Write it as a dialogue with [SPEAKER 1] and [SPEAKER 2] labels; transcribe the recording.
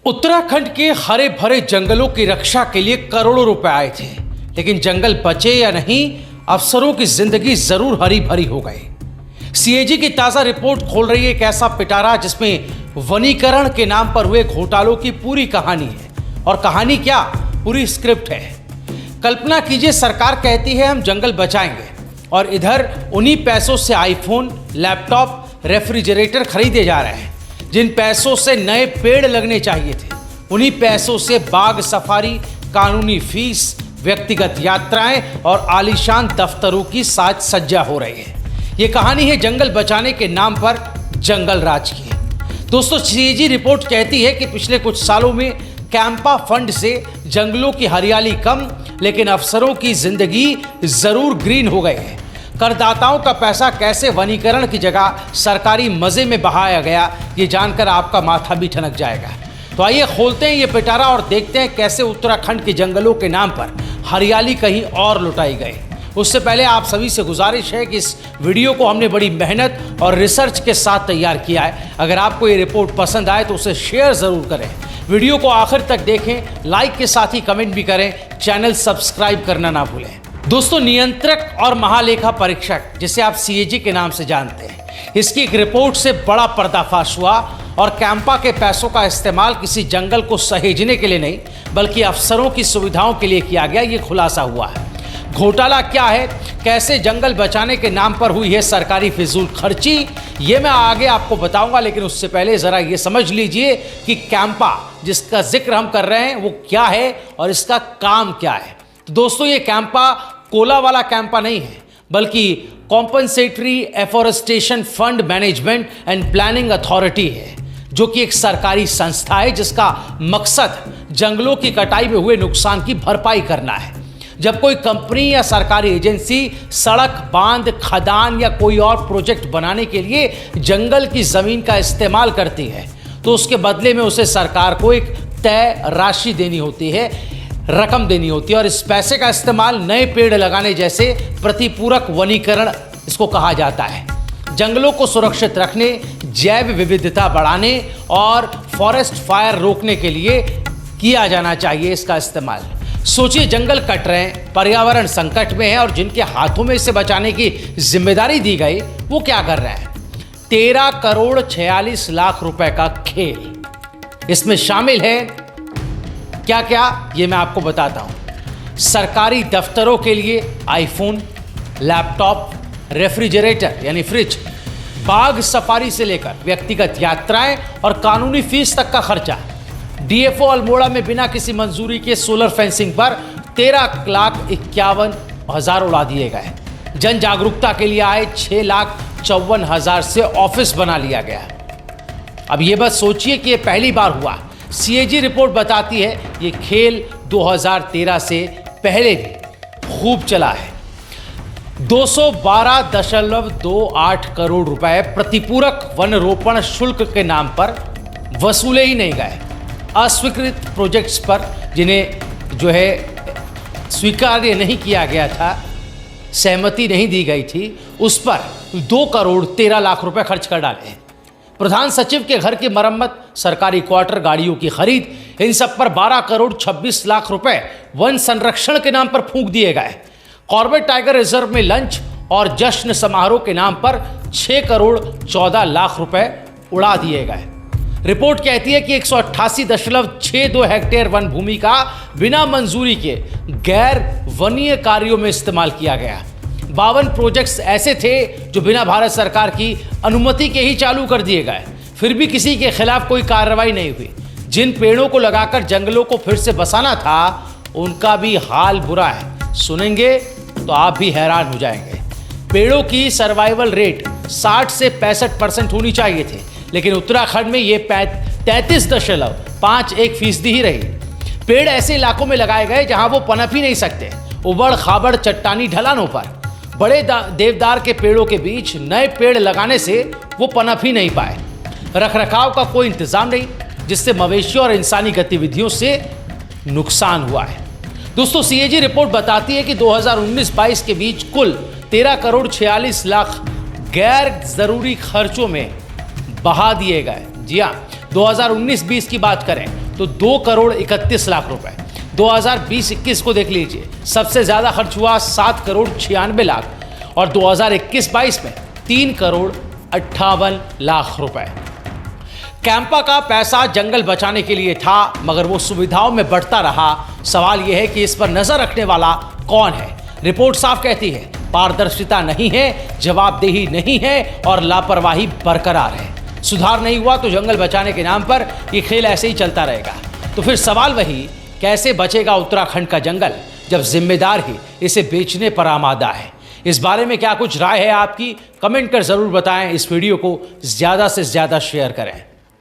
[SPEAKER 1] उत्तराखंड के हरे भरे जंगलों की रक्षा के लिए करोड़ों रुपए आए थे, लेकिन जंगल बचे या नहीं, अफसरों की जिंदगी जरूर हरी भरी हो गई। सीएजी की ताजा रिपोर्ट खोल रही है एक ऐसा पिटारा जिसमें वनीकरण के नाम पर हुए घोटालों की पूरी कहानी है। और कहानी क्या, पूरी स्क्रिप्ट है। कल्पना कीजिए, सरकार कहती है हम जंगल बचाएंगे, और इधर उन्हीं पैसों से आईफोन, लैपटॉप, रेफ्रिजरेटर खरीदे जा रहे हैं। जिन पैसों से नए पेड़ लगने चाहिए थे, उन्हीं पैसों से बाग सफारी, कानूनी फीस, व्यक्तिगत यात्राएं और आलीशान दफ्तरों की साज सज्जा हो रही है। ये कहानी है जंगल बचाने के नाम पर जंगल राज की। दोस्तों, सीएजी रिपोर्ट कहती है कि पिछले कुछ सालों में कैंपा फंड से जंगलों की हरियाली कम, लेकिन अफसरों की जिंदगी जरूर ग्रीन हो गई है। करदाताओं का पैसा कैसे वनीकरण की जगह सरकारी मजे में बहाया गया, ये जानकर आपका माथा भी ठनक जाएगा। तो आइए खोलते हैं ये पिटारा और देखते हैं कैसे उत्तराखंड के जंगलों के नाम पर हरियाली कहीं और लुटाई गई। उससे पहले आप सभी से गुजारिश है कि इस वीडियो को हमने बड़ी मेहनत और रिसर्च के साथ तैयार किया है। अगर आपको ये रिपोर्ट पसंद आए तो उसे शेयर ज़रूर करें, वीडियो को आखिर तक देखें, लाइक के साथ ही कमेंट भी करें, चैनल सब्सक्राइब करना ना भूलें। दोस्तों, नियंत्रक और महालेखा परीक्षक, जिसे आप सीएजी के नाम से जानते हैं, इसकी एक रिपोर्ट से बड़ा पर्दाफाश हुआ और कैंपा के पैसों का इस्तेमाल किसी जंगल को सहेजने के लिए नहीं, बल्कि अफसरों की सुविधाओं के लिए किया गया, ये खुलासा हुआ है। घोटाला क्या है, कैसे जंगल बचाने के नाम पर हुई है सरकारी फिजूल खर्ची, ये मैं आगे आपको बताऊंगा। लेकिन उससे पहले जरा ये समझ लीजिए कि कैंपा जिसका जिक्र हम कर रहे हैं वो क्या है और इसका काम क्या है। तो दोस्तों, ये कैंपा कोला वाला कैंपा नहीं है, बल्कि compensatory afforestation fund management and planning authority है, जो कि एक सरकारी संस्था है जिसका मकसद जंगलों की कटाई में हुए नुकसान की भरपाई करना है। जब कोई कंपनी या सरकारी एजेंसी सड़क, बांध, खदान या कोई और प्रोजेक्ट बनाने के लिए जंगल की जमीन का इस्तेमाल करती है, तो उसके बदले में उसे सरकार को एक तय राशि देनी होती है, रकम देनी होती है। और इस पैसे का इस्तेमाल नए पेड़ लगाने जैसे प्रतिपूरक वनीकरण इसको कहा जाता है। जंगलों को सुरक्षित रखने, जैव विविधता बढ़ाने और फॉरेस्ट फायर रोकने के लिए किया जाना चाहिए इसका इस्तेमाल। सोचिए, जंगल कट रहे हैं, पर्यावरण संकट में है, और जिनके हाथों में इसे बचाने की जिम्मेदारी दी गई वो क्या कर रहे हैं? 13 करोड़ 46 लाख रुपए का खेल। इसमें शामिल है क्या क्या, ये मैं आपको बताता हूं। सरकारी दफ्तरों के लिए आईफोन, लैपटॉप, रेफ्रिजरेटर यानी फ्रिज, बाग सफारी से लेकर व्यक्तिगत यात्राएं और कानूनी फीस तक का खर्चा। डीएफओ अल्मोड़ा में बिना किसी मंजूरी के सोलर फेंसिंग पर 13,51,000 उड़ा दिए गए। जन जागरूकता के लिए आए 6,54,000 से ऑफिस बना लिया गया। अब ये बस सोचिए कि ये पहली बार हुआ। सीएजी रिपोर्ट बताती है ये खेल 2013 से पहले भी खूब चला है। 212.28 करोड़ रुपए प्रतिपूरक वन रोपण शुल्क के नाम पर वसूले ही नहीं गए। अस्वीकृत प्रोजेक्ट्स पर, जिन्हें जो है स्वीकार्य नहीं किया गया था, सहमति नहीं दी गई थी, उस पर 2 करोड़ 13 लाख रुपए खर्च कर डाले। प्रधान सचिव के घर की मरम्मत, सरकारी क्वार्टर, गाड़ियों की खरीद, इन सब पर 12 करोड़ 26 लाख रुपए वन संरक्षण के नाम पर फूंक दिए गए। कॉर्बेट टाइगर रिजर्व में लंच और जश्न समारोह के नाम पर 6 करोड़ 14 लाख रुपए उड़ा दिए गए। रिपोर्ट कहती है कि 188.62 हेक्टेयर वन भूमि का बिना मंजूरी के गैर वनीय कार्यों में इस्तेमाल किया गया। 52 प्रोजेक्ट्स ऐसे थे जो बिना भारत सरकार की अनुमति के ही चालू कर दिए गए, फिर भी किसी के खिलाफ कोई कार्रवाई नहीं हुई। जिन पेड़ों को लगाकर जंगलों को फिर से बसाना था, उनका भी हाल बुरा है। सुनेंगे तो आप भी हैरान हो जाएंगे। पेड़ों की सर्वाइवल रेट 60 से 65% होनी चाहिए थी, लेकिन उत्तराखंड में ये 33.51% ही रही। पेड़ ऐसे इलाकों में लगाए गए जहां वो पनप ही नहीं सकते। उबड़ खाबड़ चट्टानी ढलानों पर बड़े देवदार के पेड़ों के बीच नए पेड़ लगाने से वो पनप ही नहीं पाए। रखरखाव का कोई इंतजाम नहीं, जिससे मवेशियों और इंसानी गतिविधियों से नुकसान हुआ है। दोस्तों, सीएजी रिपोर्ट बताती है कि 2019-22 के बीच कुल 13 करोड़ 46 लाख गैर जरूरी खर्चों में बहा दिए गए। जी हाँ, 2019-20 की बात करें तो 2,31,00,000 रुपए। 2020-21 को देख लीजिए, सबसे ज़्यादा खर्च हुआ 7,96,00,000 और 2021-22 में 3,58,00,000 रुपए। कैंपा का पैसा जंगल बचाने के लिए था, मगर वो सुविधाओं में बढ़ता रहा। सवाल यह है कि इस पर नजर रखने वाला कौन है? रिपोर्ट साफ कहती है, पारदर्शिता नहीं है, जवाबदेही नहीं है और लापरवाही बरकरार है। सुधार नहीं हुआ तो जंगल बचाने के नाम पर ये खेल ऐसे ही चलता रहेगा। तो फिर सवाल वही, कैसे बचेगा उत्तराखंड का जंगल जब जिम्मेदार ही इसे बेचने पर आमादा है? इस बारे में क्या कुछ राय है आपकी? कमेंट कर जरूर बताएं। इस वीडियो को ज्यादा से ज्यादा शेयर करें।